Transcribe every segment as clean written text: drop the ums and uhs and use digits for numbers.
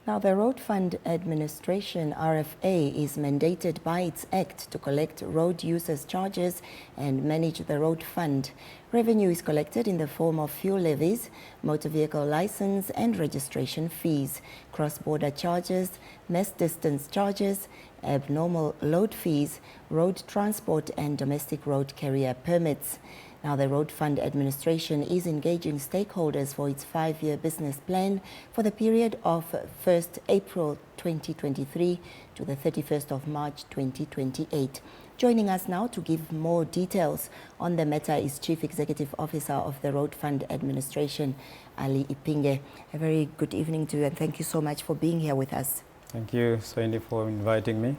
Now, the Road Fund Administration, RFA, is mandated by its Act to collect road users' charges and manage the road fund. Revenue is collected in the form of fuel levies, motor vehicle license and registration fees, cross-border charges, mass distance charges, abnormal load fees, road transport and domestic road carrier permits. Now, the Road Fund Administration is engaging stakeholders for its 5-year business plan for the period of 1st April 2023 to the 31st of March 2028. Joining us now to give more details on the matter is Chief Executive Officer of the Road Fund Administration, Ali Ipinge. A very good evening to you, and thank you so much for being here with us. Thank you, Sandy, for inviting me.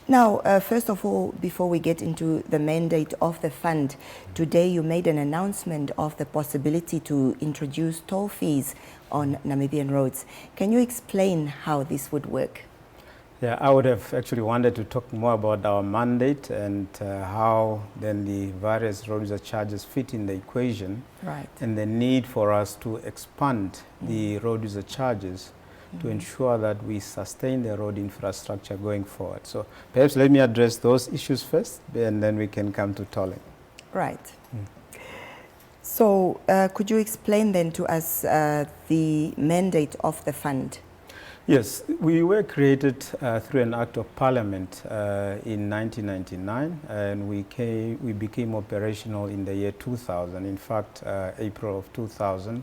Now, first of all, before we get into the mandate of the fund, today you made an announcement of the possibility to introduce toll fees on Namibian roads. Can you explain how this would work? Yeah, I would have actually wanted to talk more about our mandate and how then the various road user charges fit in the equation, right, and the need for us to expand the road user charges to ensure that we sustain the road infrastructure going forward. So perhaps let me address those issues first, and then we can come to tolling. Right. So could you explain then to us the mandate of the fund? Yes, we were created through an act of parliament in 1999, and we became operational in the year 2000. In fact, April of 2000,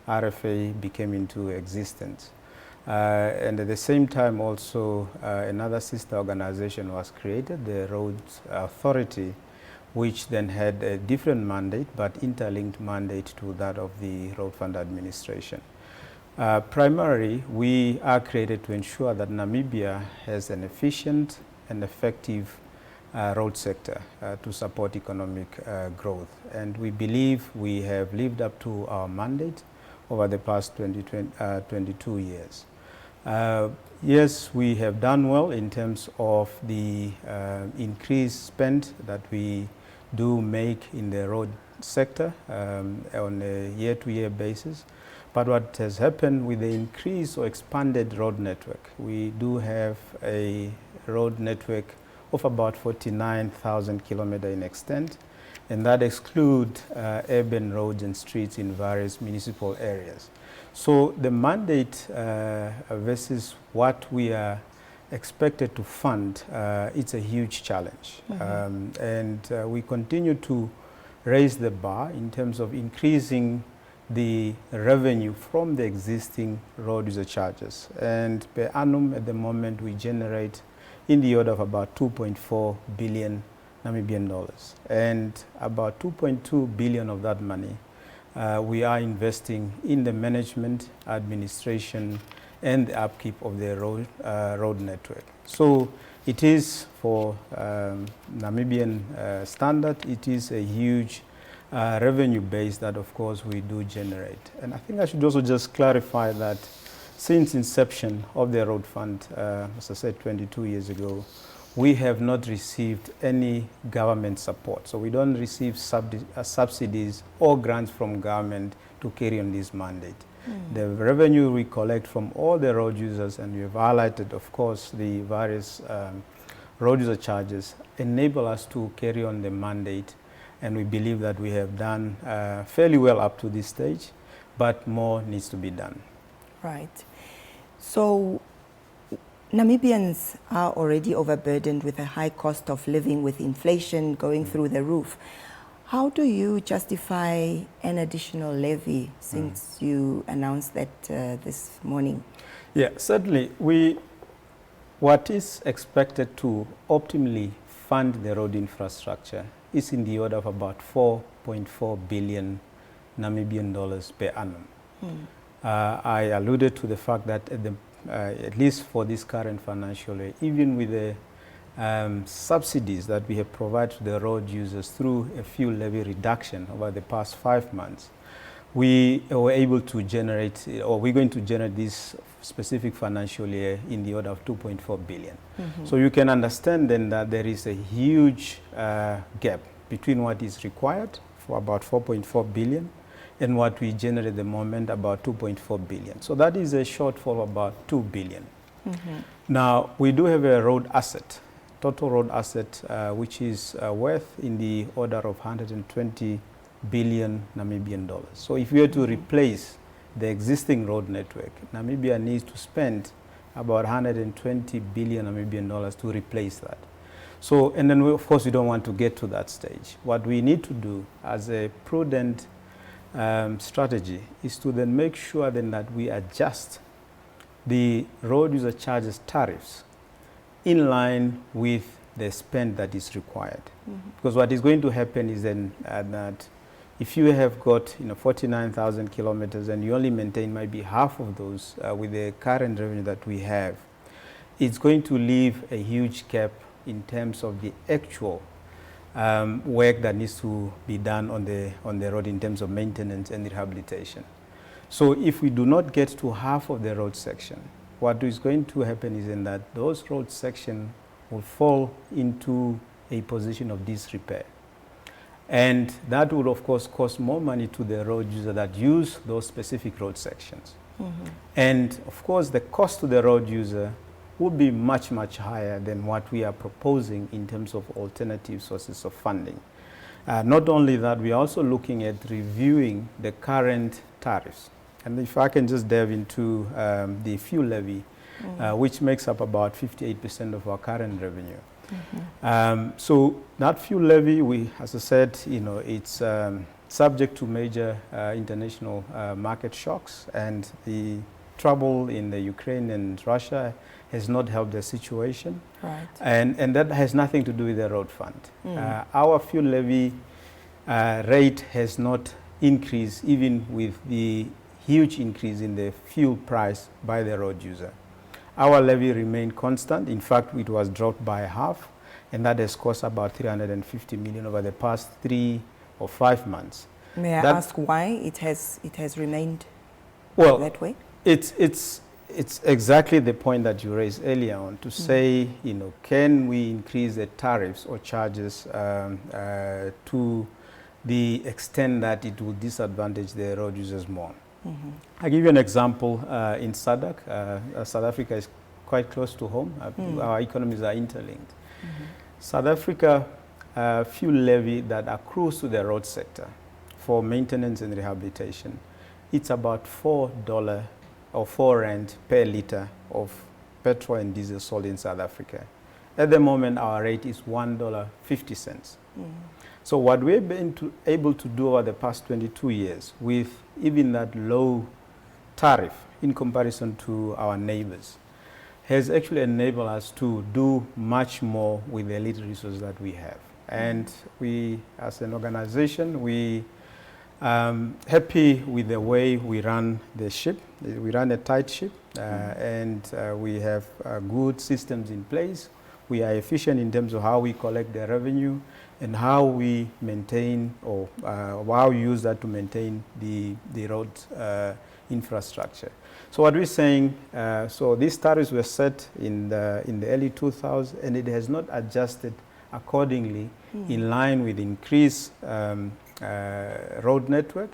RFA became into existence. And at the same time also another sister organization was created, the Roads Authority, which then had a different mandate but interlinked mandate to that of the Road Fund Administration. Primarily, we are created to ensure that Namibia has an efficient and effective road sector to support economic growth. And we believe we have lived up to our mandate over the past 22 years. Yes, we have done well in terms of the increased spend that we do make in the road sector on a year-to-year basis. But what has happened with the increase or expanded road network, we do have a road network of about 49,000 kilometers in extent, and that excludes urban roads and streets in various municipal areas. So the mandate versus what we are expected to fund, it's a huge challenge. And we continue to raise the bar in terms of increasing the revenue from the existing road user charges. And per annum at the moment we generate in the order of about 2.4 billion Namibian dollars. And about 2.2 billion of that money we are investing in the management, administration, and the upkeep of the road network. So it is, for Namibian standard, it is a huge revenue base that, of course, we do generate. And I think I should also just clarify that since inception of the Road Fund, as I said, 22 years ago, we have not received any government support. So we don't receive subsidies or grants from government to carry on this mandate. The revenue we collect from all the road users, and we have highlighted, of course, the various road user charges, enable us to carry on the mandate. And we believe that we have done fairly well up to this stage, but more needs to be done. Right. So Namibians are already overburdened with a high cost of living, with inflation going through the roof. How do you justify an additional levy, since you announced that this morning? Yeah, certainly. What is expected to optimally fund the road infrastructure is in the order of about 4.4 billion Namibian dollars per annum. I alluded to the fact that at least for this current financial year, even with the subsidies that we have provided to the road users through a fuel levy reduction over the past 5 months, we were able to generate, or we're going to generate this specific financial year in the order of 2.4 billion. So you can understand then that there is a huge gap between what is required for about 4.4 billion and what we generate at the moment, about 2.4 billion. So that is a shortfall of about 2 billion. Now, we do have a road asset, total road asset, which is worth in the order of 120 billion Namibian dollars. So if we were to replace the existing road network, Namibia needs to spend about 120 billion Namibian dollars to replace that. So, and then of course we don't want to get to that stage. What we need to do as a prudent strategy is to then make sure then that we adjust the road user charges tariffs in line with the spend that is required. Because what is going to happen is then that if you have got 49,000 kilometers and you only maintain maybe half of those with the current revenue that we have, it's going to leave a huge gap in terms of the actual work that needs to be done on the road in terms of maintenance and rehabilitation. So if we do not get to half of the road section, what is going to happen is in that those road sections will fall into a position of disrepair. And that would, of course, cost more money to the road user that use those specific road sections. And, of course, the cost to the road user would be much, much higher than what we are proposing in terms of alternative sources of funding. Not only that, we are also looking at reviewing the current tariffs. And if I can just delve into the fuel levy, which makes up about 58% of our current revenue. So that fuel levy, as I said, it's subject to major international market shocks, and the trouble in the Ukraine and Russia has not helped the situation. Right. And that has nothing to do with the road fund. Our fuel levy rate has not increased, even with the huge increase in the fuel price by the road user. Our levy remained constant. In fact, it was dropped by half, and that has cost about 350 million over the past 3 or 5 months. May I ask why it has remained that way? It's exactly the point that you raised earlier on to say, can we increase the tariffs or charges to the extent that it will disadvantage the road users more? I'll give you an example in SADC. South Africa is quite close to home. Our economies are interlinked. South Africa fuel levy that accrues to the road sector for maintenance and rehabilitation, it's about $4 or 4 rand per liter of petrol and diesel sold in South Africa. At the moment, our rate is $1.50. So what we've been able to do over the past 22 years with even that low tariff in comparison to our neighbors has actually enabled us to do much more with the little resources that we have. And we, as an organization, we happy with the way we run the ship. We run a tight ship, and we have good systems in place. We are efficient in terms of how we collect the revenue and how we maintain or how we use that to maintain the road infrastructure. So what we're saying, so these tariffs were set in the early 2000s, and it has not adjusted accordingly in line with increased road network,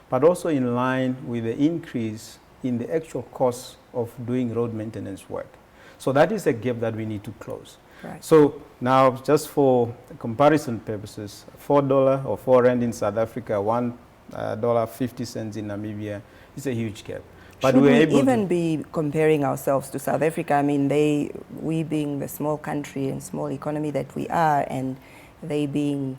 but also in line with the increase in the actual cost of doing road maintenance work. So that is a gap that we need to close. Right. So now, just for comparison purposes, $4 or 4 rand in South Africa, $1.50 in Namibia is a huge gap. But should we even be comparing ourselves to South Africa? I mean, we being the small country and small economy that we are, and they being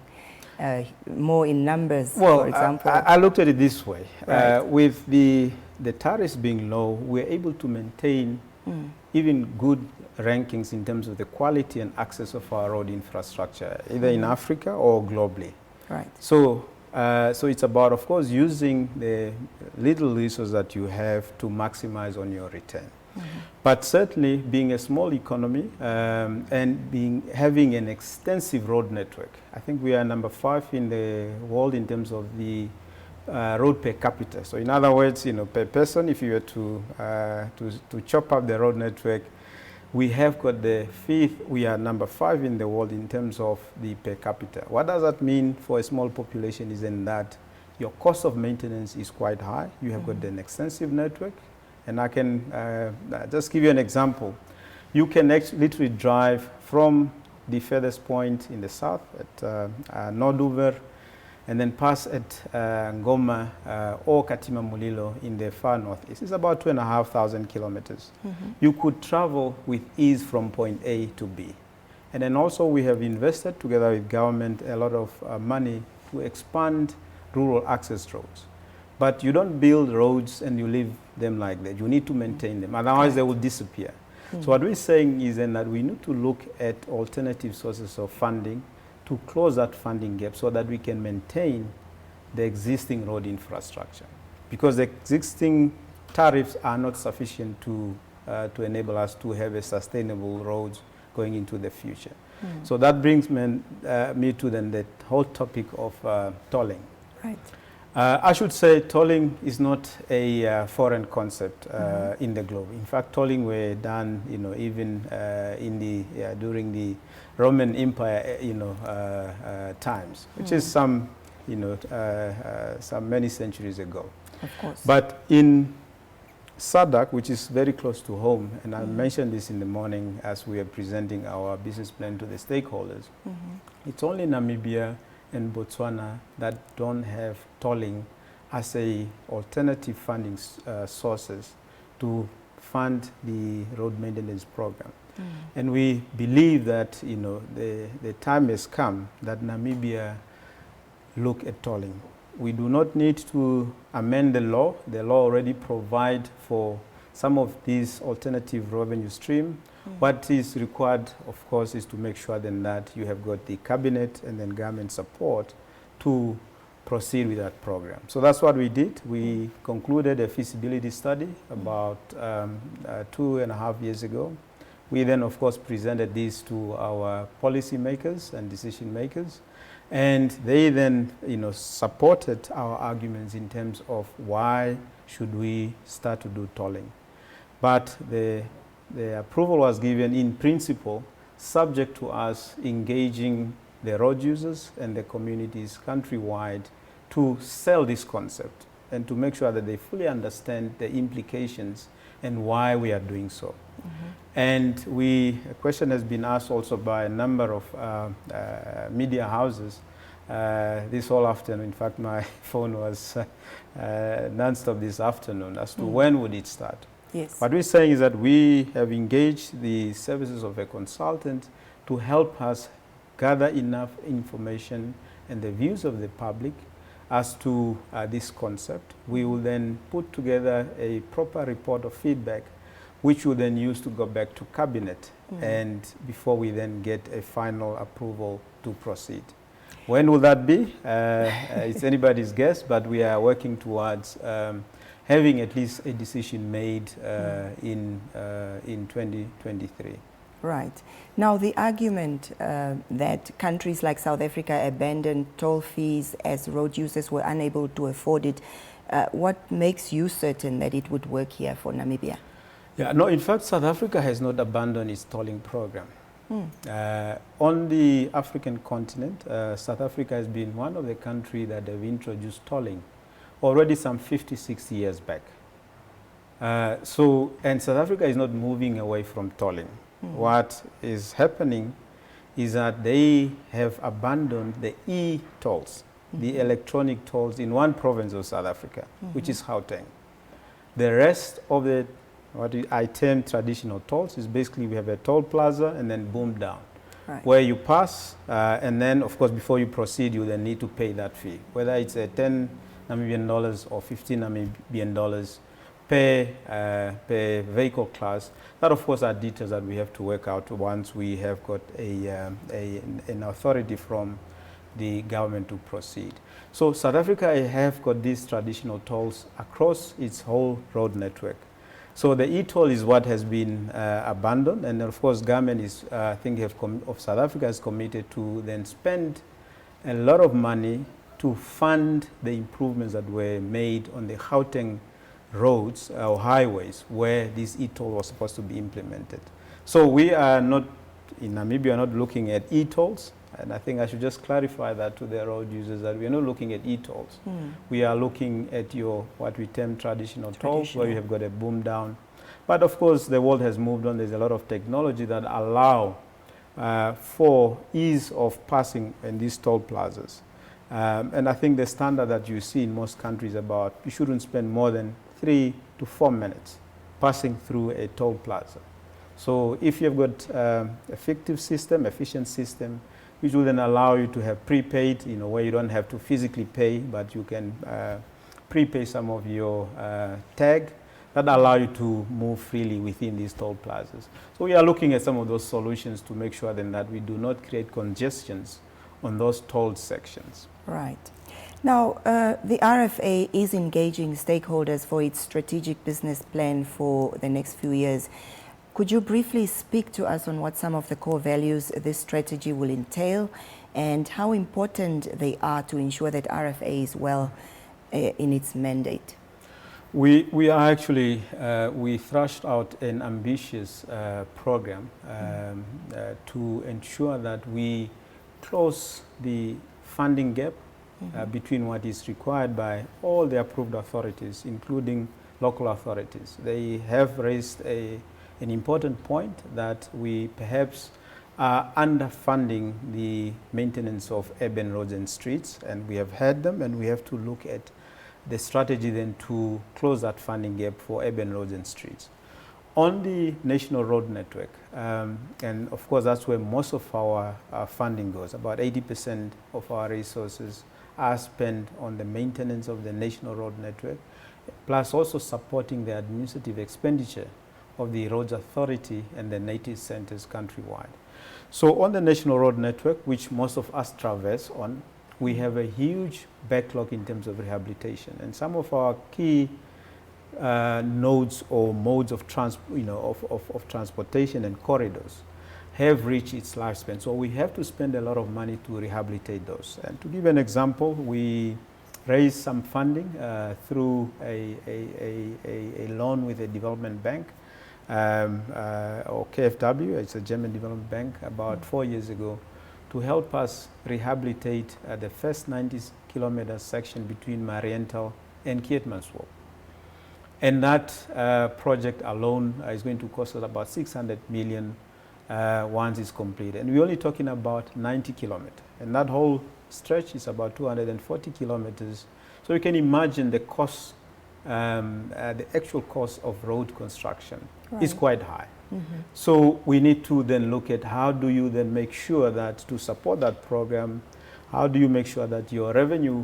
more in numbers, for example. I looked at it this way. Right. With the tariffs being low, we're able to maintain even good rankings in terms of the quality and access of our road infrastructure, either in Africa or globally. Right. So it's about, of course, using the little resources that you have to maximize on your return. But certainly, being a small economy and having an extensive road network, I think we are number 5 in the world in terms of the road per capita. So in other words, per person, if you were to chop up the road network, we have got the 5th, we are number 5 in the world in terms of the per capita. What does that mean for a small population is in that your cost of maintenance is quite high. You have got an extensive network. And I can just give you an example. You can actually literally drive from the furthest point in the south at Noduver, and then pass at Ngoma or Katima Mulilo in the far northeast. It's about 2,500 kilometers. You could travel with ease from point A to B. And then also we have invested together with government a lot of money to expand rural access roads. But you don't build roads and you leave them like that. You need to maintain them, otherwise they will disappear. So what we're saying is then that we need to look at alternative sources of funding to close that funding gap so that we can maintain the existing road infrastructure. Because the existing tariffs are not sufficient to enable us to have a sustainable roads going into the future. So that brings me to then the whole topic of tolling. Right. I should say tolling is not a foreign concept in the globe. In fact, tolling were done, even during the Roman Empire, times, which is some many centuries ago. Of course. But in SADC, which is very close to home, and I mentioned this in the morning as we are presenting our business plan to the stakeholders, it's only Namibia and Botswana that don't have tolling as a alternative funding sources to fund the road maintenance program. And we believe that the time has come that Namibia look at tolling. We do not need to amend the law. The law already provides for some of these alternative revenue stream. What is required, of course, is to make sure then that you have got the cabinet and then government support to proceed with that program. So that's what we did. We concluded a feasibility study about 2.5 years ago. We then, of course, presented this to our policy makers and decision makers. And they then, supported our arguments in terms of why should we start to do tolling. But the approval was given in principle, subject to us engaging the road users and the communities countrywide to sell this concept and to make sure that they fully understand the implications and why we are doing so. And a question has been asked also by a number of media houses this whole afternoon. In fact, my phone was non-stop this afternoon as to when would it start. Yes. What we're saying is that we have engaged the services of a consultant to help us gather enough information and the views of the public as to this concept. We will then put together a proper report of feedback, which we'll then use to go back to cabinet and before we then get a final approval to proceed. When will that be? It's anybody's guess, but we are working towards having at least a decision made in 2023. Right. Now, the argument that countries like South Africa abandoned toll fees as road users were unable to afford it, what makes you certain that it would work here for Namibia? Yeah, no, in fact, South Africa has not abandoned its tolling program. On the African continent, South Africa has been one of the countries that have introduced tolling already some 56 years back. And South Africa is not moving away from tolling. What is happening is that they have abandoned the e-tolls, the electronic tolls in one province of South Africa, which is Gauteng. The rest of the, what I term traditional tolls, is basically we have a toll plaza and then boom down, where you pass and then, of course, before you proceed, you then need to pay that fee, whether it's a 10 Namibian dollars or 15 Namibian dollars per vehicle class. That, of course, are details that we have to work out once we have got an authority from the government to proceed. So South Africa have got these traditional tolls across its whole road network. So the e-toll is what has been abandoned, and of course government is, I think of South Africa has committed to then spend a lot of money to fund the improvements that were made on the Gauteng roads or highways where this e-toll was supposed to be implemented. So we are not, in Namibia, not looking at e-tolls And I think I should just clarify that to the road users, that we're not looking at Etolls. We are looking at your, what we term traditional tolls, where you have got a boom down. But of course, the world has moved on. There's a lot of technology that allow for ease of passing in these toll plazas. And I think the standard that you see in most countries about, you shouldn't spend more than 3 to 4 minutes passing through a toll plaza. So if you've got effective system, efficient system, which will then allow you to have prepaid, where you don't have to physically pay, but you can prepay some of your tag, that allow you to move freely within these toll plazas. So we are looking at some of those solutions to make sure then that we do not create congestions on those toll sections. Right. Now, the RFA is engaging stakeholders for its strategic business plan for the next few years. Could you briefly speak to us on what some of the core values this strategy will entail and how important they are to ensure that RFA is well in its mandate? We are actually, we thrashed out an ambitious program to ensure that we close the funding gap between what is required by all the approved authorities, including local authorities. They have raised an important point that we perhaps are underfunding the maintenance of urban roads and streets, and we have had them, and we have to look at the strategy then to close that funding gap for urban roads and streets. On the national road network, and of course that's where most of our funding goes, about 80% of our resources are spent on the maintenance of the national road network, plus also supporting the administrative expenditure of the roads authority and the native centers countrywide. So on the national road network, which most of us traverse on, we have a huge backlog in terms of rehabilitation, and some of our key nodes or modes of transportation and corridors have reached its lifespan. So we have to spend a lot of money to rehabilitate those. And to give an example, we raised some funding through a loan with a development bank, or KfW, it's a German development bank, about 4 years ago, to help us rehabilitate the first 90-kilometer section between Marienthal and Keetmanshoop. And that project alone is going to cost us about 600 million once it's completed. And we're only talking about 90 kilometers. And that whole stretch is about 240 kilometers. So you can imagine the cost, the actual cost of road construction is quite high. So we need to then look at how do you then make sure that to support that program, how do you make sure that your revenue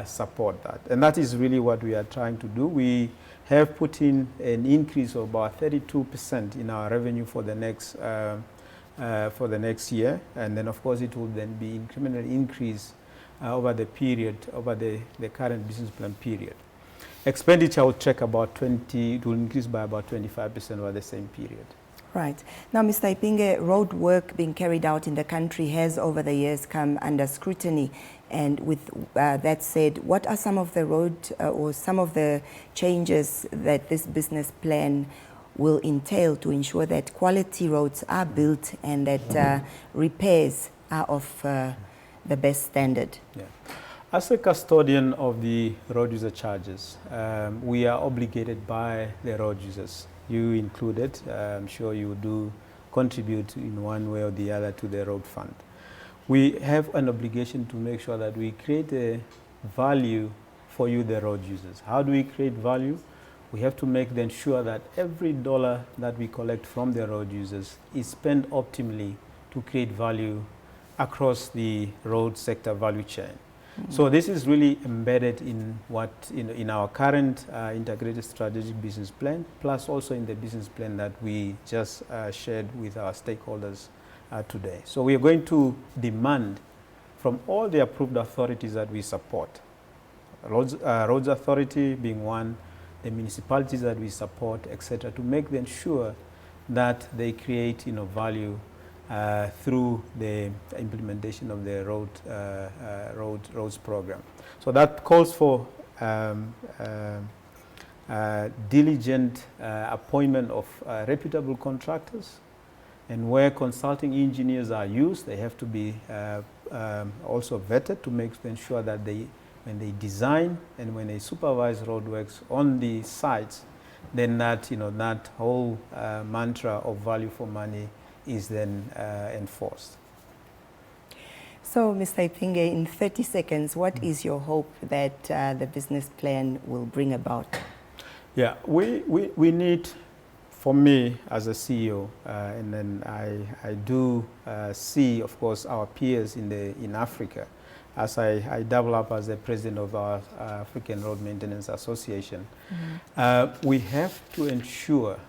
support that? And that is really what we are trying to do. We have put in an increase of about 32% in our revenue for the next year, and then of course it will then be incremental increase over the period, over the current business plan period. Expenditure will check about 20, it will increase by about 25% over the same period. Right. Now, Mr. Ipinge, road work being carried out in the country has over the years come under scrutiny. And with that said, what are some of the road or some of the changes that this business plan will entail to ensure that quality roads are built and that repairs are of the best standard? Yeah. As a custodian of the road user charges, we are obligated by the road users, you included. I'm sure you do contribute in one way or the other to the road fund. We have an obligation to make sure that we create a value for you, the road users. How do we create value? We have to make then sure that every dollar that we collect from the road users is spent optimally to create value across the road sector value chain. So this is really embedded in what in our current integrated strategic business plan, plus also in the business plan that we just shared with our stakeholders today. So we are going to demand from all the approved authorities that we support, roads authority being one, the municipalities that we support, etc., to make them sure that they create value through the implementation of the roads program. So that calls for diligent appointment of reputable contractors, And where consulting engineers are used, they have to be also vetted to ensure that when they design and when they supervise roadworks on the sites, then that whole mantra of value for money is then enforced. So, Mr. Ipinge, in 30 seconds, what is your hope that the business plan will bring about? Yeah, we need, for me as a CEO, and then I do see, of course, our peers in Africa, as I double up as the president of our African Road Maintenance Association. We have to ensure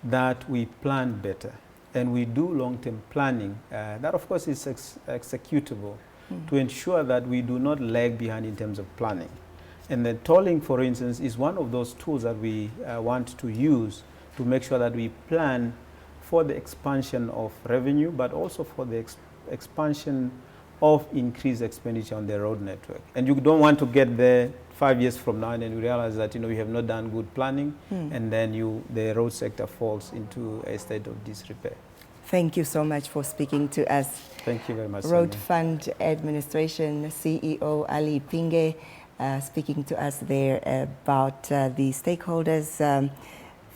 that we plan better and we do long-term planning. That, of course, is executable to ensure that we do not lag behind in terms of planning. And the tolling, for instance, is one of those tools that we want to use to make sure that we plan for the expansion of revenue, but also for the expansion of increased expenditure on the road network. And you don't want to get there 5 years from now and then you realize that we have not done good planning, and then the road sector falls into a state of disrepair. Thank you so much for speaking to us. Thank you very much. Road Fund Administration CEO Ali Ipinge speaking to us there about the stakeholders'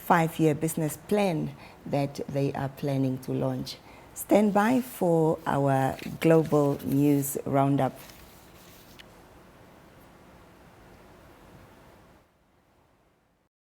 5-year business plan that they are planning to launch. Stand by for our global news roundup.